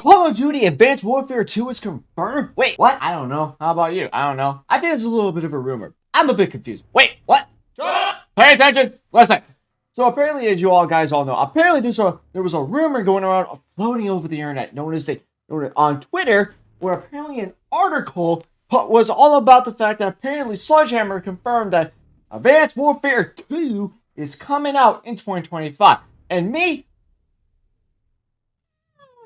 Call of Duty Advance Warfare 2 is confirmed? Wait, what? I don't know. How about you? I don't know. I think it's a little bit of a rumor. I'm a bit confused. Wait, what? Shut up! Pay attention! Listen. So apparently, as you all guys all know, apparently there was a rumor going around floating over the internet known on Twitter, where apparently an article was all about the fact that apparently Sledgehammer confirmed that Advanced Warfare 2 is coming out in 2025. And me,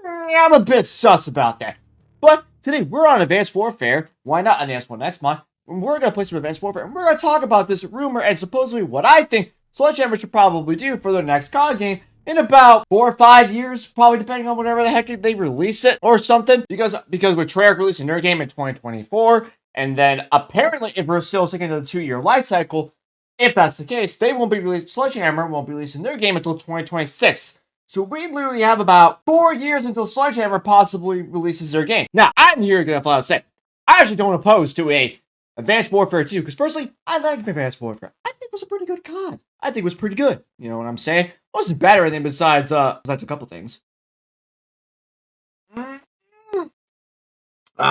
I'm a bit sus about that. But today, we're on Advanced Warfare. Why not Advanced One next month? We're going to play some Advanced Warfare, and we're going to talk about this rumor and supposedly what I think Sledgehammer should probably do for their next COD game in about 4 or 5 years, probably depending on whatever the heck they release it or something. Because with Treyarch releasing their game in 2024, and then apparently if we're still sticking to the 2-year life cycle, if that's the case, they won't be released. Sledgehammer won't be releasing their game until 2026. So we literally have about 4 years until Sledgehammer possibly releases their game. Now, I'm here going to flat out say, I actually don't oppose to a Advanced Warfare 2, because personally, I like Advanced Warfare. I think it was a pretty good COD. I think it was pretty good. You know what I'm saying? It wasn't better than besides a couple things. Ah,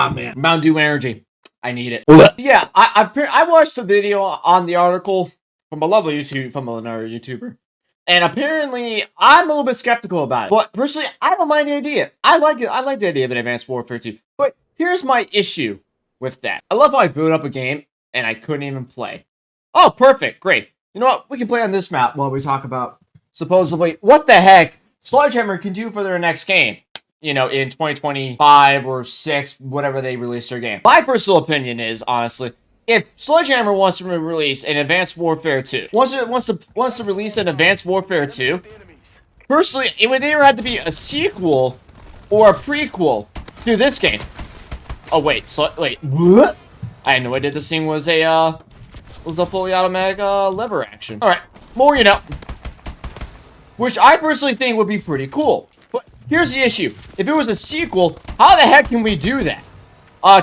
man. Mountain Dew energy. I need it. Yeah, I watched the video on the article from another YouTuber. And apparently, I'm a little bit skeptical about it. But personally, I don't mind the idea. I like it. I like the idea of an Advanced Warfare 2. But here's my issue with that. I love how I boot up a game and I couldn't even play. Oh, perfect. Great. You know what? We can play on this map while we talk about supposedly what the heck Sledgehammer can do for their next game. You know, in 2025 or 6, whatever they release their game. My personal opinion is, honestly, if Sledgehammer wants to release an Advanced Warfare 2, wants to release an Advanced Warfare 2, personally, it would either have to be a sequel or a prequel to this game. Oh wait, wait, what? I had no idea this thing was a fully automatic lever action. All right, more you know. Which I personally think would be pretty cool. But here's the issue: if it was a sequel, how the heck can we do that?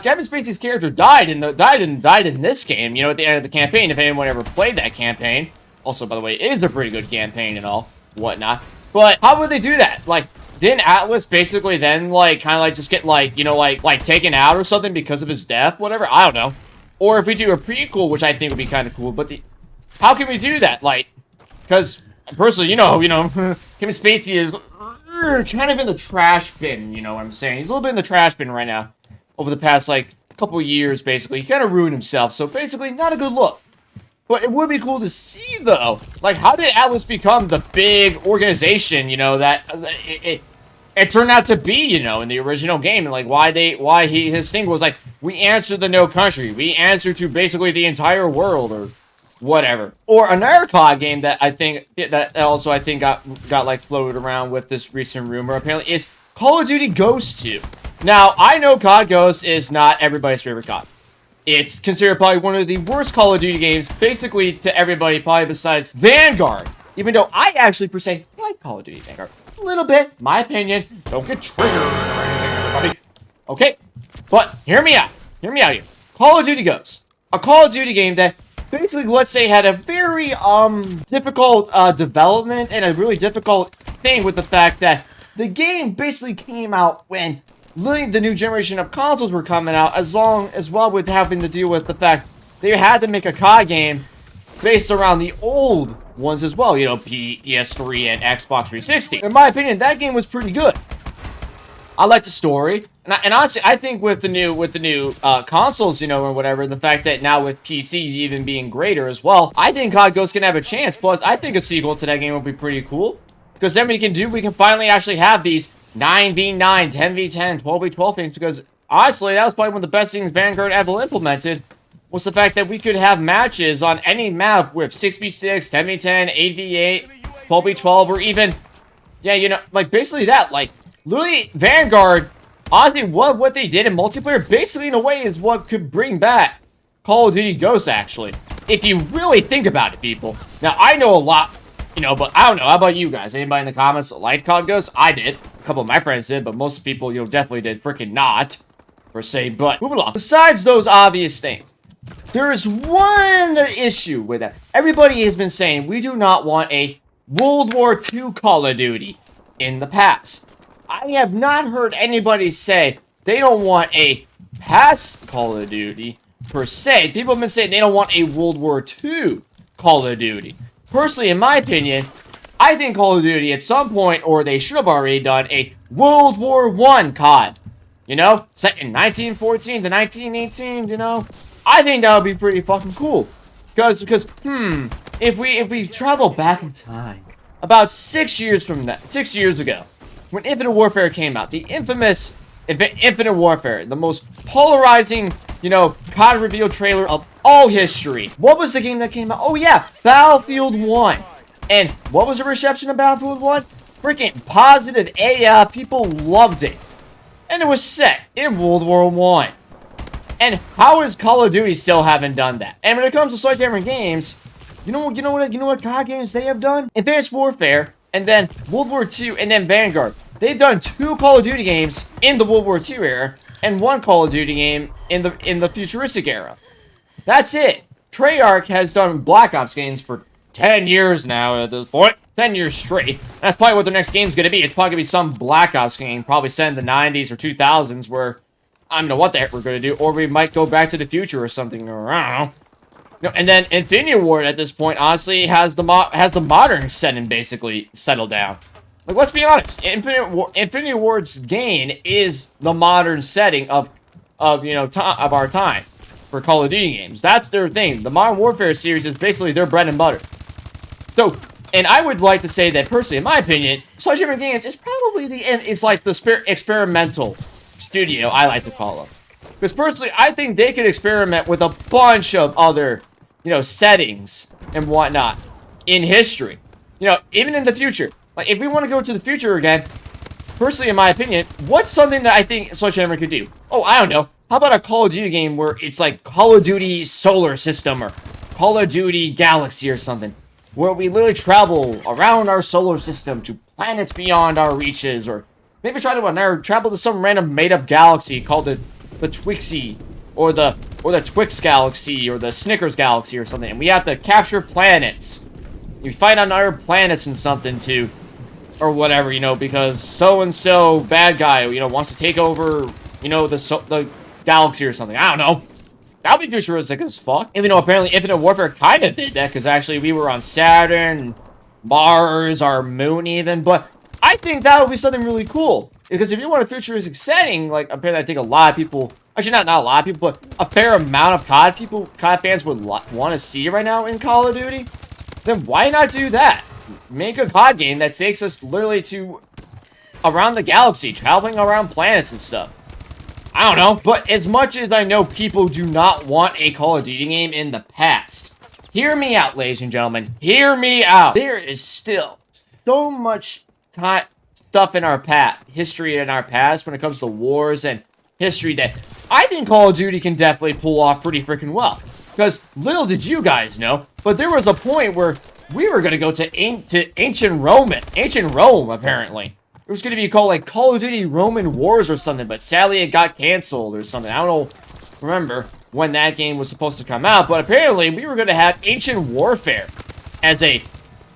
Kevin Spacey's character died in this game, you know, at the end of the campaign, if anyone ever played that campaign. Also, by the way, it is a pretty good campaign and all, whatnot. But how would they do that? Like, didn't Atlas basically then, like, kind of like just get, like, you know, like taken out or something because of his death? Whatever, I don't know. Or if we do a prequel, which I think would be kind of cool, but how can we do that? Like, because, personally, you know, Kevin Spacey is kind of in the trash bin, you know what I'm saying? He's a little bit in the trash bin right now. Over the past, like, couple of years, basically. He kind of ruined himself, so basically, not a good look. But it would be cool to see, though. Like, how did Atlas become the big organization, you know, that it turned out to be, you know, in the original game? And, like, his thing was, like, we answer the no country. We answer to basically the entire world, or whatever. Or another COD game that I think, that also I think got like, floated around with this recent rumor, apparently, is Call of Duty Ghosts 2. Now, I know COD Ghosts is not everybody's favorite COD. It's considered probably one of the worst Call of Duty games, basically to everybody, probably besides Vanguard. Even though I actually, per se, like Call of Duty Vanguard. A little bit, my opinion. Don't get triggered or anything, everybody. Okay, but hear me out. Hear me out here. Call of Duty Ghosts. A Call of Duty game that basically, let's say, had a very, difficult, development and a really difficult thing with the fact that the game basically came out when the new generation of consoles were coming out, as well with having to deal with the fact they had to make a COD game based around the old ones as well, you know, PS3 and Xbox 360. In my opinion, that game was pretty good. I like the story, and honestly, I think with the new consoles, you know, or whatever, the fact that now with PC even being greater as well, I think COD Ghosts can have a chance. Plus, I think a sequel to that game would be pretty cool, because then we can finally actually have these 9v9, 10v10, 12v12 things, because honestly, that was probably one of the best things Vanguard ever implemented, was the fact that we could have matches on any map with 6v6, 10v10, 8v8, 12v12, or even, yeah, you know, like, basically that, like, literally, Vanguard, honestly, what they did in multiplayer, basically, in a way, is what could bring back Call of Duty Ghosts, actually, if you really think about it, people. Now, I know a lot, you know, but I don't know, how about you guys? Anybody in the comments that liked COD Ghosts? I did. A couple of my friends did, but most people, you know, definitely did freaking not, per se. But moving along. Besides those obvious things, there is one issue with that. Everybody has been saying we do not want a World War II Call of Duty in the past. I have not heard anybody say they don't want a past Call of Duty, per se. People have been saying they don't want a World War II Call of Duty. Personally, in my opinion, I think Call of Duty at some point, or they should have already done, a World War I COD. You know? Set in 1914 to 1918, you know? I think that would be pretty fucking cool. Because, if we travel back in time, about 6 years from that, 6 years ago, when Infinite Warfare came out, the infamous Infinite Warfare, the most polarizing, you know, COD reveal trailer of all history. What was the game that came out? Oh yeah, Battlefield 1. And what was the reception of Battlefield 1? Freaking positive AF, people loved it. And it was set in World War I. And how is Call of Duty still haven't done that? And when it comes to Sledgehammer games, you know what COD games they have done? Advance Warfare, and then World War II, and then Vanguard. They've done 2 Call of Duty games in the World War II era, and 1 Call of Duty game in the futuristic era. That's it. Treyarch has done Black Ops games for 10 years now at this point. 10 years straight. That's probably what their next game's gonna be. It's probably gonna be some Black Ops game, probably set in the 90s or 2000s, where I don't know what the heck we're gonna do, or we might go back to the future or something, or I don't know. You know, and then Infinity Ward at this point, honestly, has the modern setting basically settled down. Like, let's be honest, Infinity Ward's gain is the modern setting of you know, of our time for Call of Duty games. That's their thing. The Modern Warfare series is basically their bread and butter. So, and I would like to say that personally, in my opinion, Sledgehammer Games is probably it's like the experimental studio, I like to call them. Because personally, I think they could experiment with a bunch of other, you know, settings and whatnot in history. You know, even in the future. Like, if we want to go to the future again, personally, in my opinion, what's something that I think Sledgehammer could do? Oh, I don't know. How about a Call of Duty game where it's like Call of Duty Solar System or Call of Duty Galaxy or something? Where we literally travel around our solar system to planets beyond our reaches, or maybe try to travel to some random made-up galaxy called the Twixie, or the Twix Galaxy, or the Snickers Galaxy or something, and we have to capture planets. You fight on other planets and something too, or whatever, you know, because so-and-so bad guy, you know, wants to take over, you know, the galaxy or something. I don't know. That would be futuristic as fuck. Even though apparently Infinite Warfare kind of did that, because actually we were on Saturn, Mars, our moon even. But I think that would be something really cool. Because if you want a futuristic setting, like apparently I think a lot of people, actually not a lot of people, but a fair amount of COD fans would want to see right now in Call of Duty, then why not do that? Make a COD game that takes us literally to around the galaxy, traveling around planets and stuff. I don't know, but as much as I know people do not want a Call of Duty game in the past, hear me out, ladies and gentlemen. Hear me out. There is still so much stuff in our history in our past when it comes to wars and history that I think Call of Duty can definitely pull off pretty freaking well. Because little did you guys know, but there was a point where we were going to go to ancient Rome, apparently. It was going to be called, like, Call of Duty Roman Wars or something, but sadly it got canceled or something. I don't remember when that game was supposed to come out, but apparently we were going to have Ancient Warfare as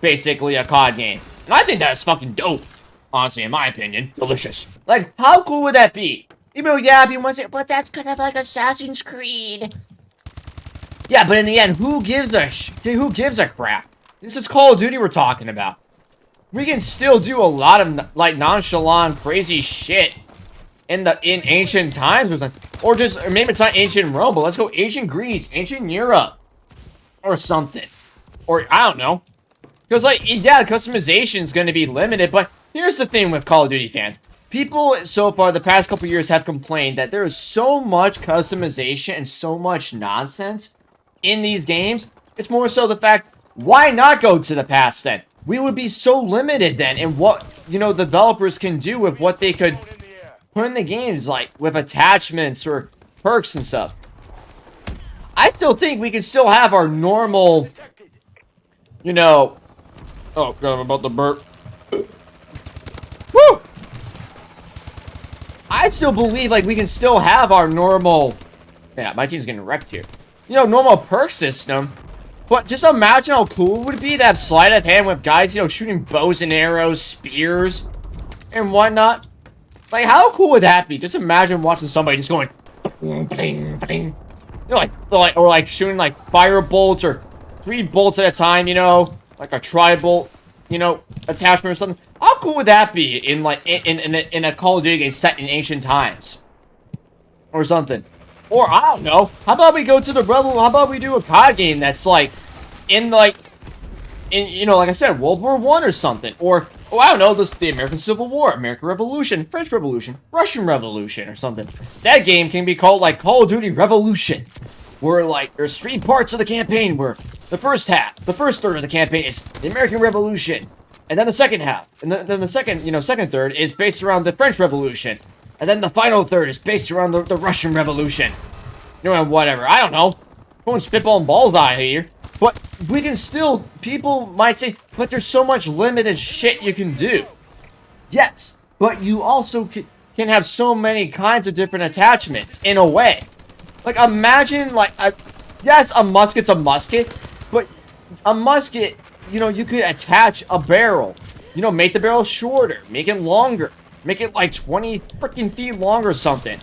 basically a COD game. And I think that's fucking dope, honestly, in my opinion. Delicious. Like, how cool would that be? Even though, yeah, people might say, but that's kind of like Assassin's Creed. Yeah, but in the end, who gives a crap? This is Call of Duty we're talking about. We can still do a lot of, like, nonchalant, crazy shit in ancient times or something. Or maybe it's not ancient Rome, but let's go ancient Greece, ancient Europe, or something. Or, I don't know. Because, like, yeah, customization is going to be limited, but here's the thing with Call of Duty fans. People, so far, the past couple years have complained that there is so much customization and so much nonsense in these games. It's more so the fact, why not go to the past then? We would be so limited then in what, you know, developers can do with what they could put in the games, like with attachments or perks and stuff. I still think we can still have our normal, you know, oh god, I'm about to burp. Woo! I still believe, like, we can still have our normal, yeah, my team's getting wrecked here, you know, normal perk system. But just imagine how cool it would be to have sleight of hand with guys, you know, shooting bows and arrows, spears, and whatnot. Like, how cool would that be? Just imagine watching somebody just going, bling, bling, bling. You know, or like shooting like fire bolts or 3 bolts at a time, you know, like a tri-bolt, you know, attachment or something. How cool would that be in like in a Call of Duty game set in ancient times or something? Or I don't know. How about we go to the Rebel? How about we do a COD game that's like in you know, like I said, World War I or something, or oh, I don't know, the American Civil War, American Revolution, French Revolution, Russian Revolution, or something. That game can be called, like, Call of Duty Revolution, where, like, there's 3 parts of the campaign, where the first third of the campaign is the American Revolution, and then the second half, and then the second third is based around the French Revolution, and then the final third is based around the Russian Revolution. You know, whatever, I don't know. Going spitballing balls out here. But we can still, people might say, but there's so much limited shit you can do. Yes, but you also can have so many kinds of different attachments, in a way. Like, imagine, like, yes, a musket's a musket, but a musket, you know, you could attach a barrel. You know, make the barrel shorter, make it longer, make it, like, 20 freaking feet long or something.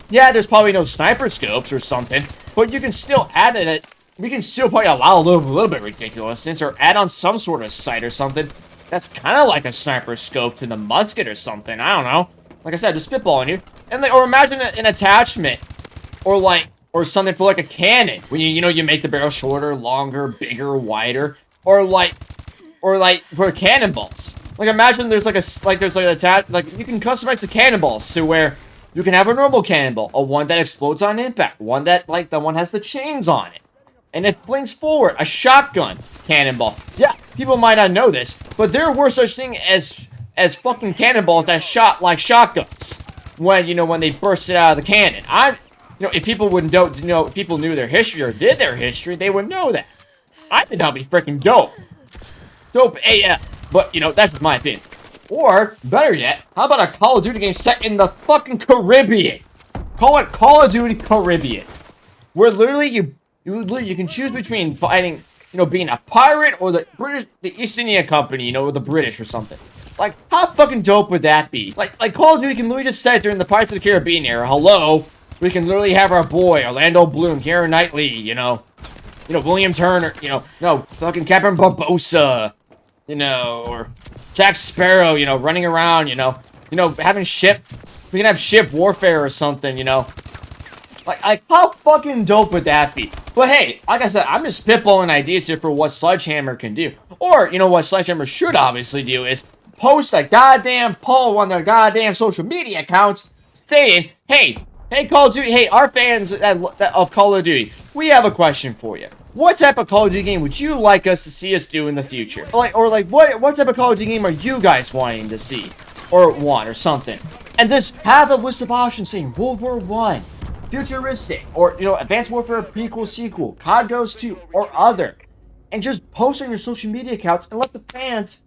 Yeah, there's probably no sniper scopes or something, but you can still add it. We can still probably allow a little bit of ridiculousness, or add on some sort of sight or something that's kind of like a sniper scope to the musket or something. I don't know. Like I said, just spitballing here. And or imagine an attachment, or something for like a cannon. When you know, you make the barrel shorter, longer, bigger, wider, or like for cannonballs. Like imagine there's like you can customize the cannonballs to where you can have a normal cannonball, a one that explodes on impact, one that like the one has the chains on it. And it flings forward, a shotgun cannonball. Yeah, people might not know this, but there were such thing as fucking cannonballs that shot like shotguns when, you know, when they bursted out of the cannon. You know, if people wouldn't know, you know, if people knew their history or did their history, they would know that. I think that'd be freaking dope. Dope AF. But, you know, that's just my opinion. Or, better yet, how about a Call of Duty game set in the fucking Caribbean? Call it Call of Duty Caribbean. Where literally you can choose between fighting, you know, being a pirate or the East India Company, you know, or the British or something. Like, how fucking dope would that be? Like Call of Duty can literally just set during the Pirates of the Caribbean era. Hello, we can literally have our boy Orlando Bloom, Keira Knightley, you know, William Turner, you know, no, fucking Captain Barbossa, you know, or Jack Sparrow, you know, running around, you know, having ship. We can have ship warfare or something, you know. Like, how fucking dope would that be? But hey, like I said, I'm just spitballing ideas here for what Sledgehammer can do. Or, you know what Sledgehammer should obviously do is post a goddamn poll on their goddamn social media accounts saying, hey, Call of Duty, hey, our fans of Call of Duty, we have a question for you. What type of Call of Duty game would you like us to see us do in the future? What type of Call of Duty game are you guys wanting to see? Or want, or something. And just have a list of options saying World War I. Futuristic, or, you know, Advanced Warfare, prequel, sequel, COD Ghost 2, or other. And just post on your social media accounts and let the fans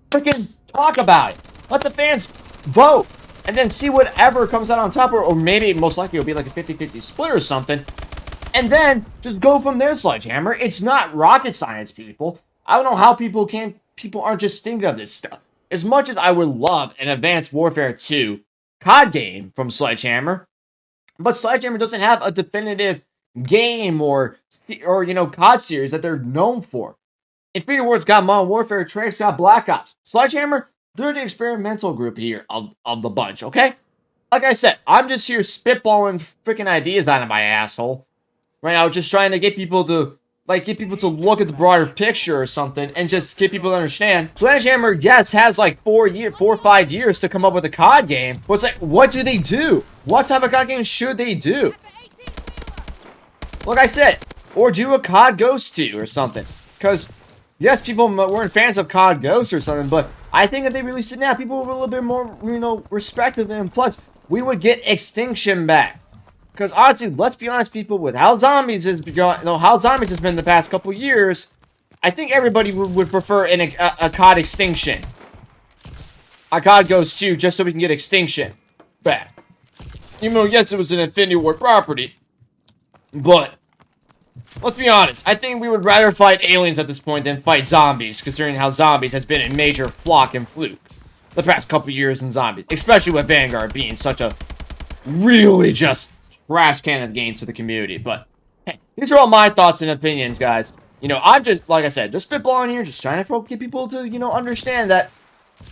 freaking talk about it. Let the fans vote. And then see whatever comes out on top, or maybe most likely it'll be like a 50-50 split or something. And then just go from there, Sledgehammer. It's not rocket science, people. I don't know how people aren't just thinking of this stuff. As much as I would love an Advanced Warfare 2 COD game from Sledgehammer, but Sledgehammer doesn't have a definitive game or you know, COD series that they're known for. Infinity Ward's got Modern Warfare, Treyarch's got Black Ops. Sledgehammer, they're the experimental group here of the bunch, okay? Like I said, I'm just here spitballing freaking ideas out of my asshole right now, just trying to get people to look at the broader picture or something, and just get people to understand. Sledgehammer, yes, has like 4 or 5 years to come up with a COD game, but it's like, what do they do? What type of COD game should they do? Like I said, or do a COD Ghost 2 or something. Because, yes, people weren't fans of COD Ghost or something, but I think if they released it now, people would be a little bit more, you know, respectful of it, and plus, we would get Extinction back. Because honestly, let's be honest, people, with how zombies has been the past couple years, I think everybody would prefer a COD Extinction. A COD Ghost 2, just so we can get Extinction back. Even though, yes, it was an Infinity Ward property. But, let's be honest, I think we would rather fight aliens at this point than fight zombies, considering how zombies has been a major flock and fluke. the past couple years in zombies, especially with Vanguard being such a really just trash can of game to the community. But hey, these are all my thoughts and opinions, guys. You know, I'm just, like I said, just spitballing here, just trying to get people to, you know, understand that,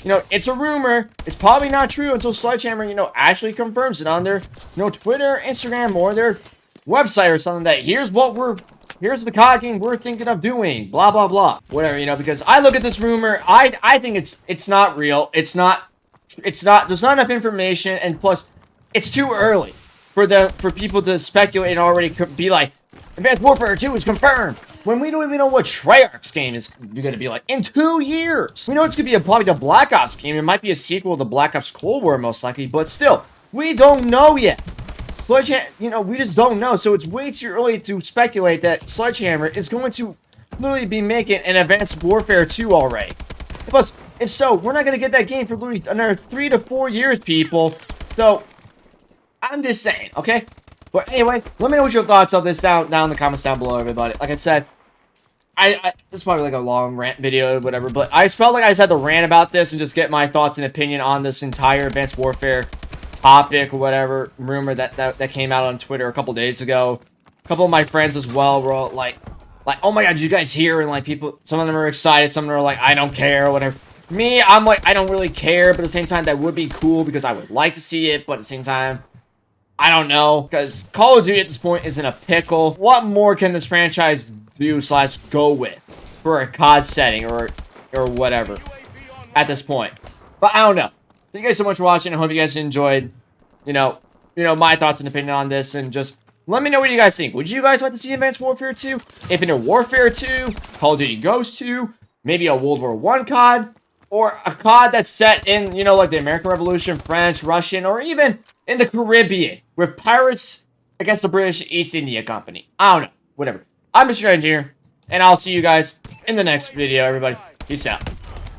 you know, it's a rumor. It's probably not true until Sledgehammer, you know, actually confirms it on their, you know, Twitter, Instagram, or their website or something that here's the COD game we're thinking of doing, blah, blah, blah. Whatever, you know, because I look at this rumor, I think it's not real. There's not enough information, and plus, it's too early for people to speculate and already be like, Advanced Warfare 2 is confirmed, when we don't even know what Treyarch's game is going to be like in 2 years. We know it's going to be probably a Black Ops game. It might be a sequel to Black Ops Cold War, most likely, but still, we don't know yet. Sledgehammer, you know, we just don't know, so it's way too early to speculate that Sledgehammer is going to literally be making an Advanced Warfare 2 already. Plus, if so, we're not going to get that game for literally another 3 to 4 years, people. So, I'm just saying, okay? But anyway, let me know what your thoughts of this down in the comments down below, everybody. Like I said, this is probably like a long rant video or whatever, but I just felt like I just had to rant about this and just get my thoughts and opinion on this entire Advanced Warfare topic or whatever rumor that came out on Twitter a couple days ago. A couple of my friends as well were all like, oh my god, did you guys hear? And like people, some of them are excited, some of them are like, I don't care or whatever. Me, I'm like, I don't really care, but at the same time, that would be cool because I would like to see it, but at the same time, I don't know, because Call of Duty at this point is in a pickle. What more can this franchise do / go with for a COD setting or whatever at this point? But I don't know. Thank you guys so much for watching. I hope you guys enjoyed, you know, my thoughts and opinion on this, and just let me know what you guys think. Would you guys like to see Advanced Warfare 2? Infinite Warfare 2? Call of Duty Ghost 2? Maybe a World War I COD? Or a COD that's set in, you know, like the American Revolution, French, Russian, or even in the Caribbean with pirates against the British East India Company. I don't know. Whatever. I'm Mr. Engineer, and I'll see you guys in the next video, everybody. Peace out.